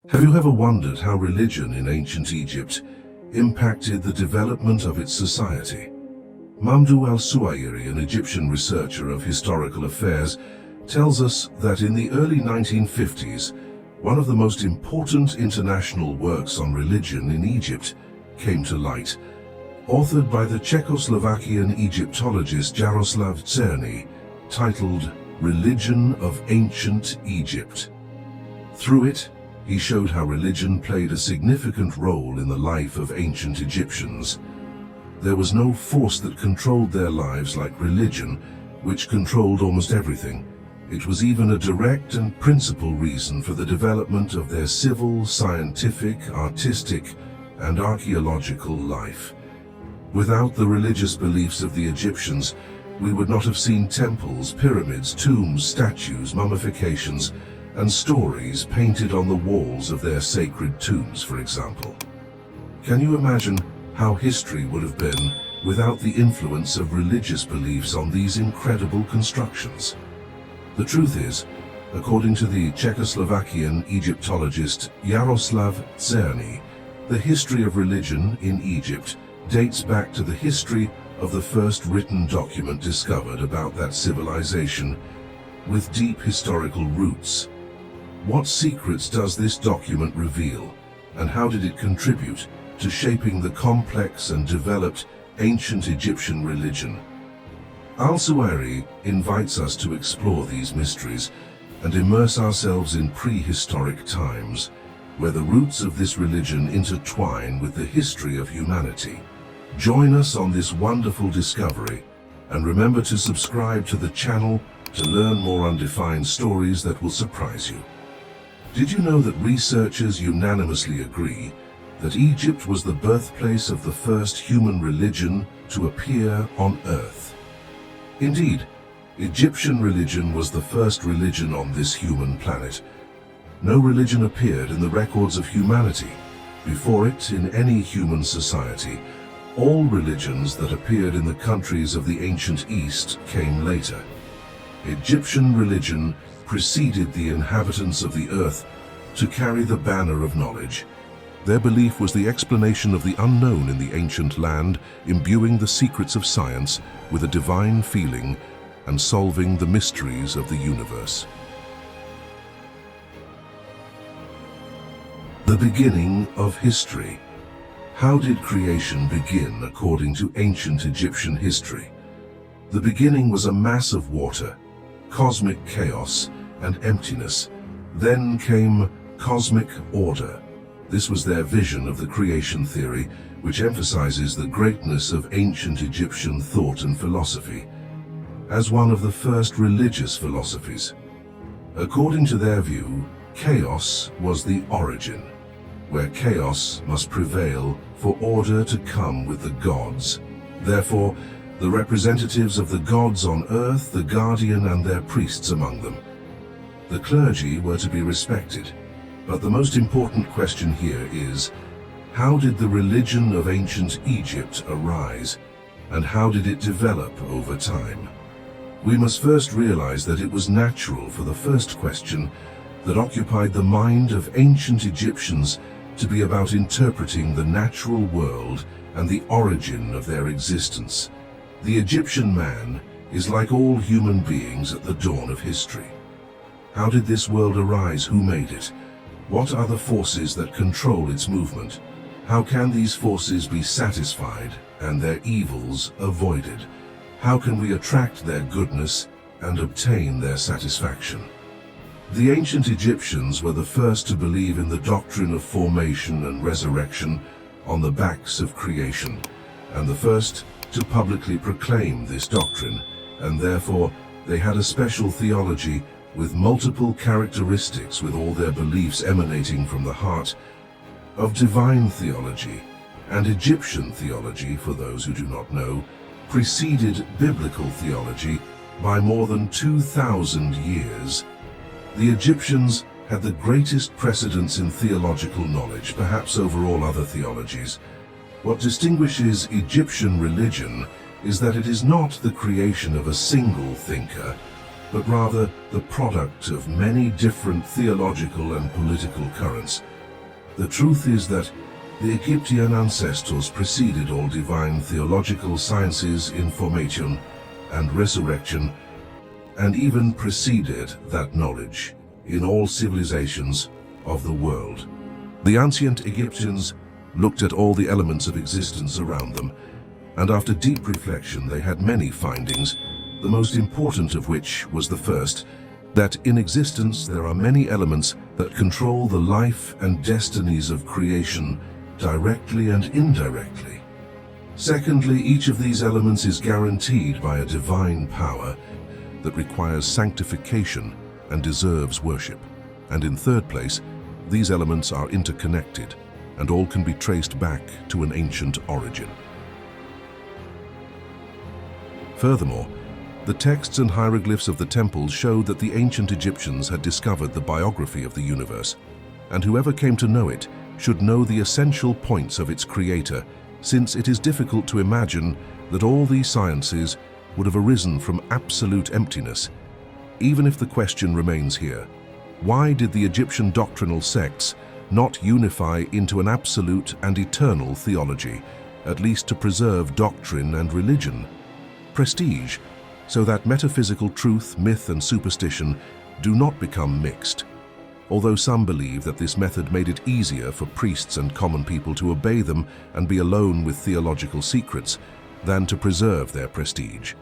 Have you ever wondered how religion in ancient Egypt impacted the development of its society? Mamdouh al-Suwairi, an Egyptian researcher of historical affairs, tells us that in the early 1950s, one of the most important international works on religion in Egypt came to light, authored by the Czechoslovakian Egyptologist Jaroslav Czerny, titled Religion of Ancient Egypt. Through it, he showed how religion played a significant role in the life of ancient Egyptians. There was no force that controlled their lives like religion, which controlled almost everything. It was even a direct and principal reason for the development of their civil, scientific, artistic, and archaeological life. Without the religious beliefs of the Egyptians, we would not have seen temples, pyramids, tombs, statues, mummifications, and stories painted on the walls of their sacred tombs, for example. Can you imagine how history would have been without the influence of religious beliefs on these incredible constructions? The truth is, according to the Czechoslovakian Egyptologist Jaroslav Czerny, the history of religion in Egypt dates back to the history of the first written document discovered about that civilization, with deep historical roots. What secrets does this document reveal, and how did it contribute to shaping the complex and developed ancient Egyptian religion? Al-Suwairi invites us to explore these mysteries and immerse ourselves in prehistoric times, where the roots of this religion intertwine with the history of humanity. Join us on this wonderful discovery, and remember to subscribe to the channel to learn more undefined stories that will surprise you. Did you know that researchers unanimously agree that Egypt was the birthplace of the first human religion to appear on Earth? Indeed, Egyptian religion was the first religion on this human planet. No religion appeared in the records of humanity before it in any human society. All religions that appeared in the countries of the ancient East came later. Egyptian religion preceded the inhabitants of the earth to carry the banner of knowledge. Their belief was the explanation of the unknown in the ancient land, imbuing the secrets of science with a divine feeling and solving the mysteries of the universe. The beginning of history. How did creation begin according to ancient Egyptian history? The beginning was a mass of water, cosmic chaos, and emptiness. Then came cosmic order. This was their vision of the creation theory, which emphasizes the greatness of ancient Egyptian thought and philosophy, as one of the first religious philosophies. According to their view, chaos was the origin, where chaos must prevail for order to come with the gods. Therefore, the representatives of the gods on earth, the guardian and their priests among them. The clergy were to be respected, but the most important question here is, how did the religion of ancient Egypt arise, and how did it develop over time? We must first realize that it was natural for the first question that occupied the mind of ancient Egyptians to be about interpreting the natural world and the origin of their existence. The Egyptian man is like all human beings at the dawn of history. How did this world arise? Who made it? What are the forces that control its movement? How can these forces be satisfied and their evils avoided? How can we attract their goodness and obtain their satisfaction? The ancient Egyptians were the first to believe in the doctrine of formation and resurrection on the backs of creation, and the first to publicly proclaim this doctrine, and therefore they had a special theology with multiple characteristics, with all their beliefs emanating from the heart of divine theology. And Egyptian theology, for those who do not know, preceded biblical theology by more than 2,000 years. The Egyptians had the greatest precedence in theological knowledge, perhaps over all other theologies. What distinguishes Egyptian religion is that it is not the creation of a single thinker, but rather the product of many different theological and political currents. The truth is that the Egyptian ancestors preceded all divine theological sciences in formation and resurrection, and even preceded that knowledge in all civilizations of the world. The ancient Egyptians looked at all the elements of existence around them, and after deep reflection they had many findings, the most important of which was the first, that in existence there are many elements that control the life and destinies of creation directly and indirectly. Secondly, each of these elements is guaranteed by a divine power that requires sanctification and deserves worship. And in third place, these elements are interconnected, and all can be traced back to an ancient origin. Furthermore, the texts and hieroglyphs of the temples show that the ancient Egyptians had discovered the biography of the universe, and whoever came to know it should know the essential points of its creator, since it is difficult to imagine that all these sciences would have arisen from absolute emptiness. Even if the question remains here, why did the Egyptian doctrinal sects not unify into an absolute and eternal theology, at least to preserve doctrine and religion? Prestige, so that metaphysical truth, myth, and superstition do not become mixed. Although some believe that this method made it easier for priests and common people to obey them and be alone with theological secrets than to preserve their prestige.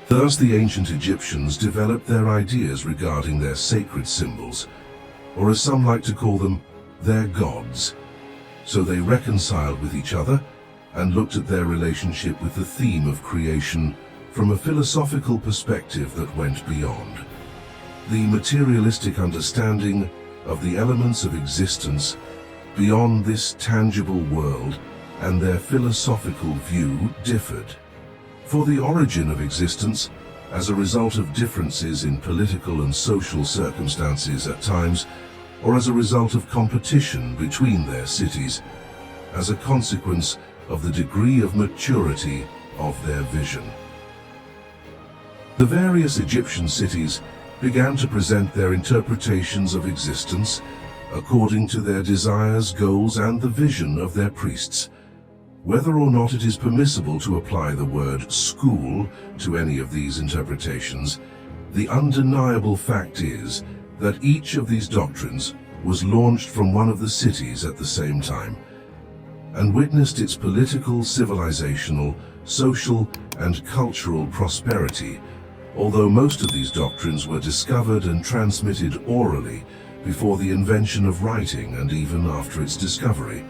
Thus, the ancient Egyptians developed their ideas regarding their sacred symbols, or as some like to call them, their gods. So they reconciled with each other and looked at their relationship with the theme of creation from a philosophical perspective that went beyond the materialistic understanding of the elements of existence beyond this tangible world, and their philosophical view differed. For the origin of existence, as a result of differences in political and social circumstances at times, or as a result of competition between their cities, as a consequence of the degree of maturity of their vision. The various Egyptian cities began to present their interpretations of existence according to their desires, goals, and the vision of their priests. Whether or not it is permissible to apply the word school to any of these interpretations, the undeniable fact is that each of these doctrines was launched from one of the cities at the same time, and witnessed its political, civilizational, social, and cultural prosperity, although most of these doctrines were discovered and transmitted orally before the invention of writing and even after its discovery.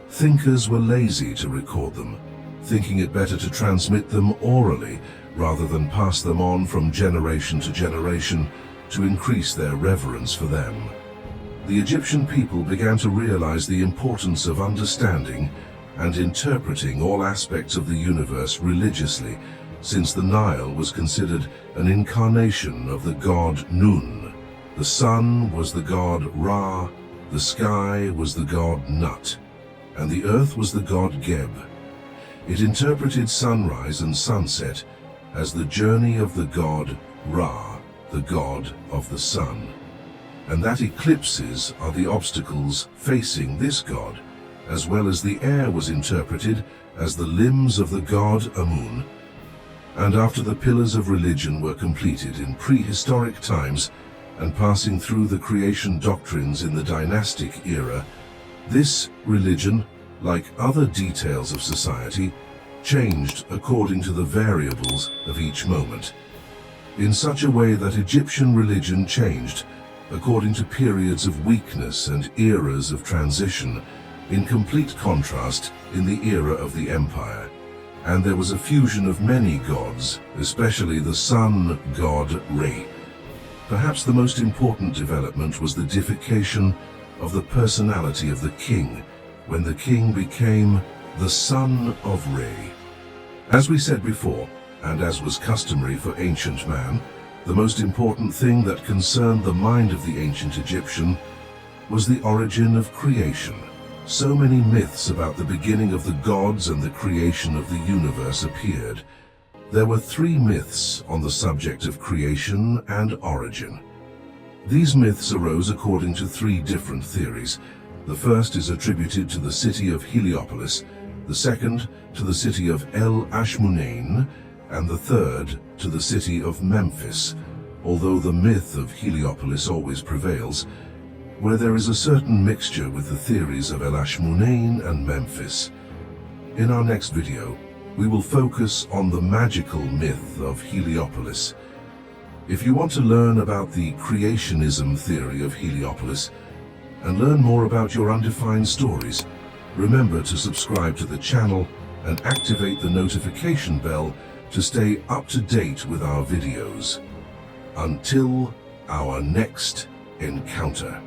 Thinkers were lazy to record them, thinking it better to transmit them orally rather than pass them on from generation to generation to increase their reverence for them. The Egyptian people began to realize the importance of understanding and interpreting all aspects of the universe religiously, since the Nile was considered an incarnation of the god Nun. The sun was the god Ra, the sky was the god Nut, and the earth was the god Geb. It interpreted sunrise and sunset as the journey of the god Ra, the god of the sun, and that eclipses are the obstacles facing this god, as well as the air was interpreted as the limbs of the god Amun. And after the pillars of religion were completed in prehistoric times and passing through the creation doctrines in the dynastic era, this religion, like other details of society, changed according to the variables of each moment, in such a way that Egyptian religion changed according to periods of weakness and eras of transition, in complete contrast in the era of the empire. And there was a fusion of many gods, especially the sun god Re. Perhaps the most important development was the deification of the personality of the king, when the king became the son of Re. As we said before, and as was customary for ancient man, the most important thing that concerned the mind of the ancient Egyptian was the origin of creation. So many myths about the beginning of the gods and the creation of the universe appeared. There were three myths on the subject of creation and origin. These myths arose according to three different theories. The first is attributed to the city of Heliopolis, the second to the city of El Ashmunain, and the third to the city of Memphis, although the myth of Heliopolis always prevails, where there is a certain mixture with the theories of El Ashmunain and Memphis. In our next video, we will focus on the magical myth of Heliopolis. If you want to learn about the creationism theory of Heliopolis and learn more about your undefined stories, remember to subscribe to the channel and activate the notification bell to stay up to date with our videos. Until our next encounter.